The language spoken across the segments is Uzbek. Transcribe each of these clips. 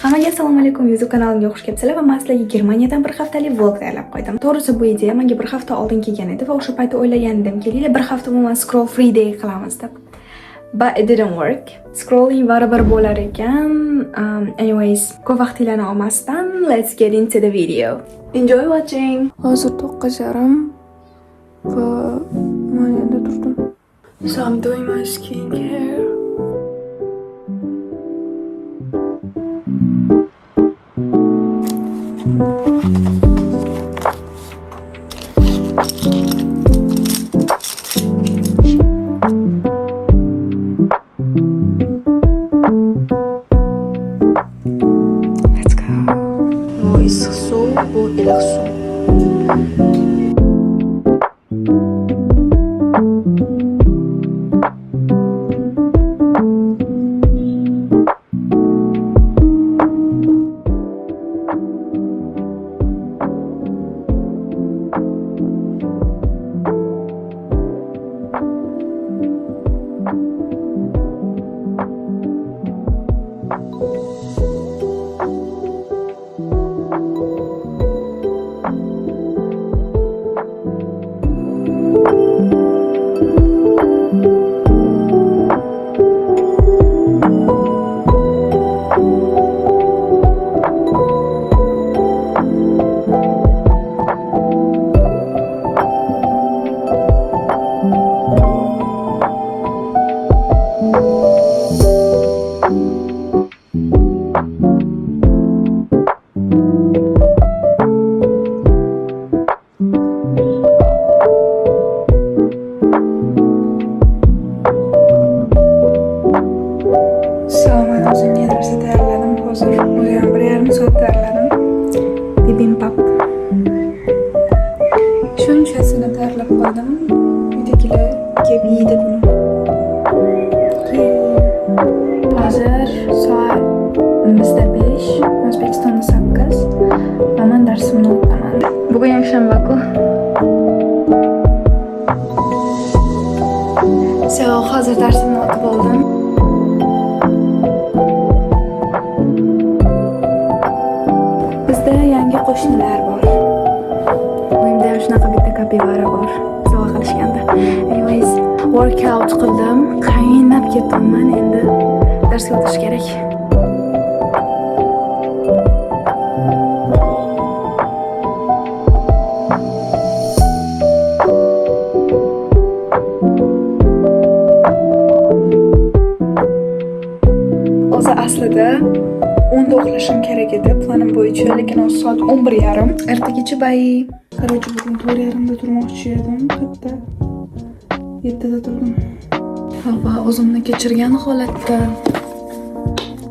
Hammaga assalomu alaykum, YouTube kanalimga xush kelibsizlar va men sizlarga Germaniyadan bir haftalik vlog tayyorlab qo'ydim. To'g'risi bu ideya menga bir hafta oldin kelgan edi va o'sha paytda o'ylagandim, kelinglar bir hafta umuman scroll free day qilamiz deb. But it didn't work. Scrolling baribir bo'lar ekan. Anyways, ko'p vaqtinglarni olmasdan, let's get into the video. Enjoy watching. Hozir 9:30 va men endi turdim. So I'm doing my skincare. Let's go. Bu issiq suv, bu iliq suv. Bibimbap. Shunchasini tayyorlab qo'ydim. Uydagilar kelib yeydi buni. Hozir soat bizda 5, O'zbekistonda 8 va men darsimni o'qitaman. Bugun yakshanba-ku. So, hozir darsimni o'qib oldim. Bizda yangi qo'shnilar bor. Uyimda ham shunaqa bitta kapibara bor. Sovg'a qilishganda. Anyways, workout qildim. Qaynab ketdim. Endi darsga o'tish kerak. O'zi aslida 10da uxlashim kerak edi planim bo'yicha, lekin hozir soat 11:30. Ertagacha bay. Qarorchi bugun 4:30da turmoqchi edim. Katta 7da turdim. Va o'zimni kechirgan holatda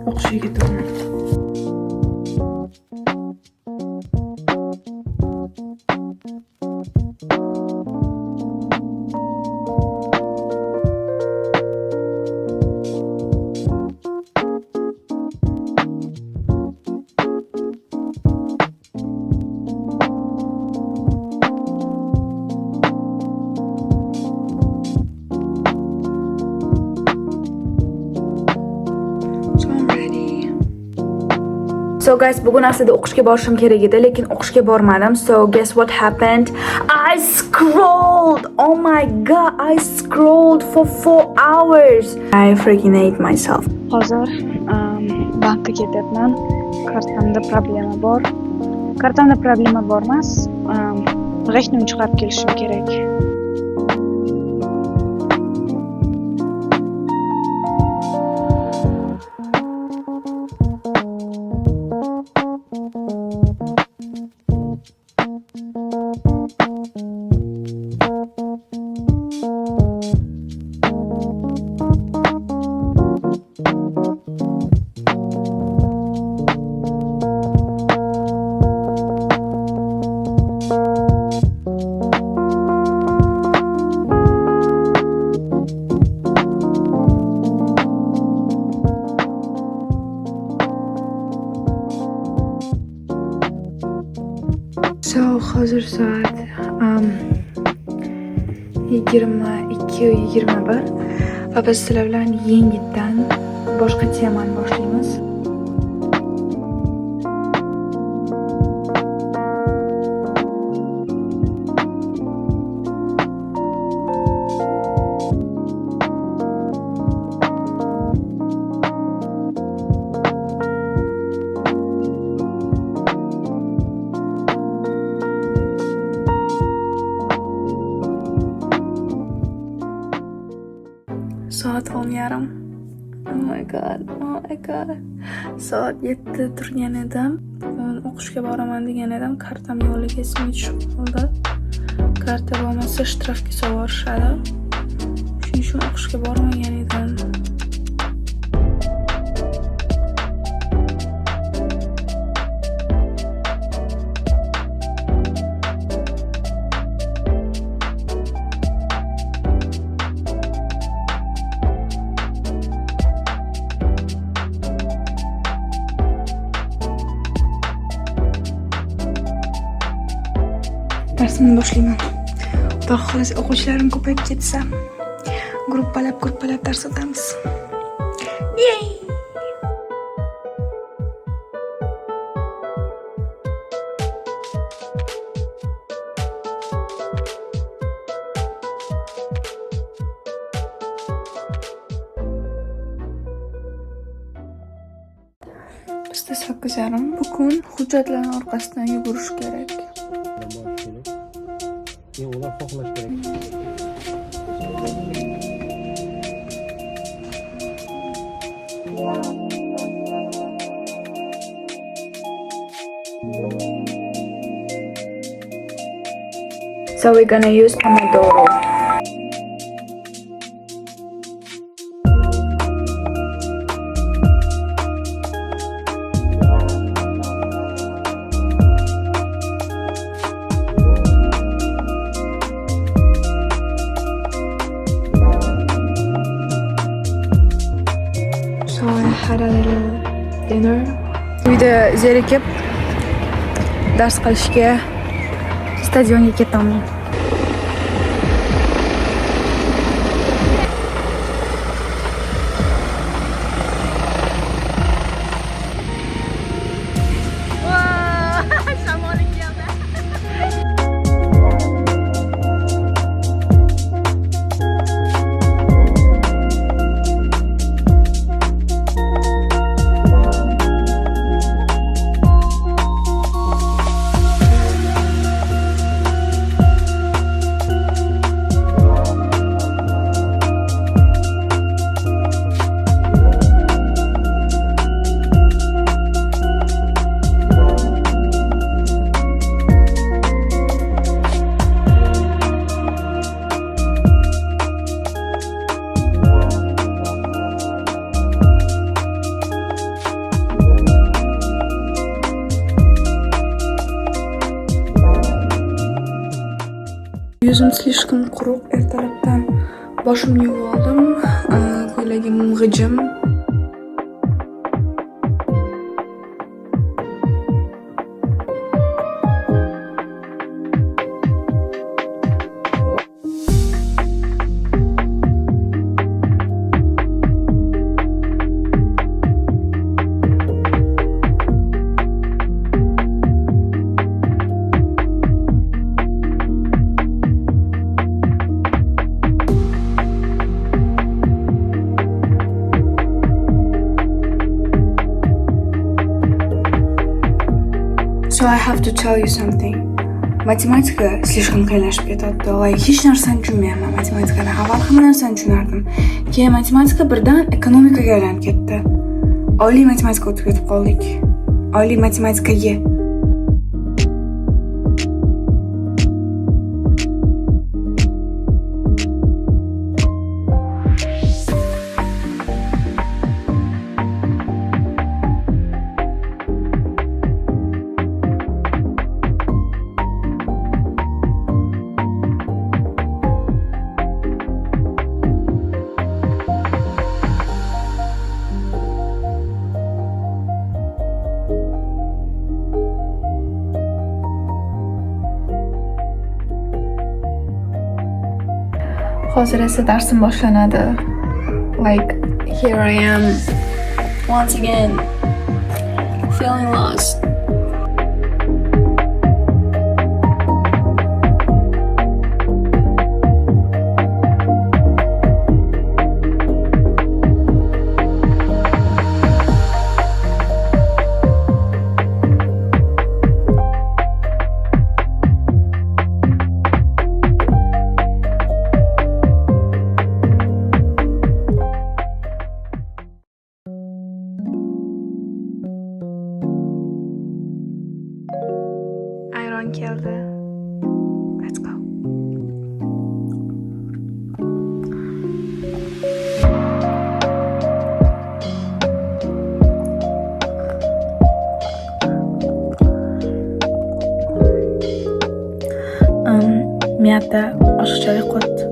o'qishga ketaman. So guys, bugun aslida o'qishga borishim kerak edi, lekin o'qishga bormadim. So guess what happened? I scrolled. Oh my god, I scrolled for 4 hours. I freaking hate myself. Hozir bankka ketyapman. Kartamda problema bor. Kartamda problema bor emas. G'ishtni chiqarib kelishim kerak. So hozir soat 22:21 va biz sizlar bilan yengitdan boshqa temani boshlaymiz. yarim. Oh my god, oh my god. Soat 7 turgan edim. Bugun o'qishga boraman degan edim. Kartam yo'liga esimga tushib qoldi. Karta bo'lmasa shtrafga sovorishadi. Shuning uchun o'qishga bormagan edim. Darsimni boshlayman. Xudo xohlasa o'quvchilarim ko'payib ketsa, gruppalab dars o'tamiz. Yey! Bizda 8:30. Bugun hujjatlarning orqasidan yugurish kerak. Ular xohlash kerak. So we're gonna use Pomodoro. So I had a little dinner. Uyda zerikib dars qilishga stadionga ketaman. Yuzim слишком quruq. Ertalabdan boshimni yuvib oldim. Ko'ylagim g'ijim. So I have to tell you something. Matematika слишком qiyinlashib ketadi. Like hech narsani tushunmayman matematikani. Avval hamma narsani tushunardim. Keyin matematika birdan ekonomikaga aylanib ketdi. Oliy matematika o'tib ketib qoldik. Oliy matematikaga. Hozir esa darsim boshlanadi. Like here I am once again feeling lost. Mehmon keldi. Let's go. Miyada oshiqchalik qo'ydi.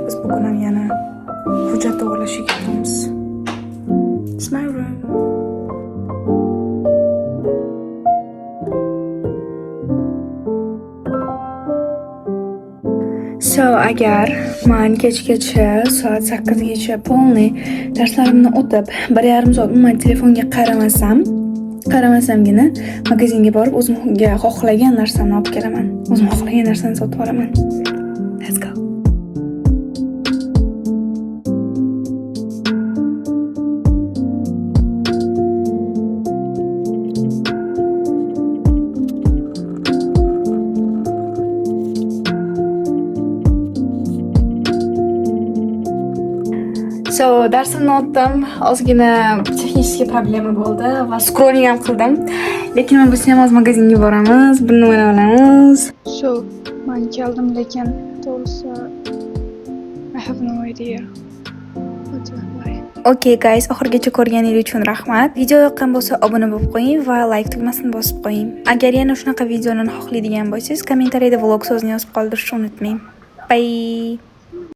Biz bugun ham yana hujjat to'g'irlashga ketamiz. It's my room. So, agar men kechgacha soat 8 gacha polniy darslarimni o'tib 1,5 soat umuman telefonga qaramasamgina magazinga borib o'zimga xohlagan narsamni olib kelaman. O'zim xohlagan narsani sotib olaman. Let's go. So, darsimni o'tdim. Ozgina texnik problema bo'ldi va scrolling ham qildim. Lekin men biz ham o'z magazinga boramiz, bir nima olamiz. So, men keldim, lekin to'g'risi I have no idea what to buy. Okay guys, oxirigacha ko'rganingiz uchun rahmat. Video yoqqan bo'lsa obuna bo'lib qo'ying va like tugmasini bosib qo'ying. Agar yana shunaqa videoni xohlaydigan bo'lsangiz, kommentariyada vlog so'zini yozib qoldirishni unutmang. Bye.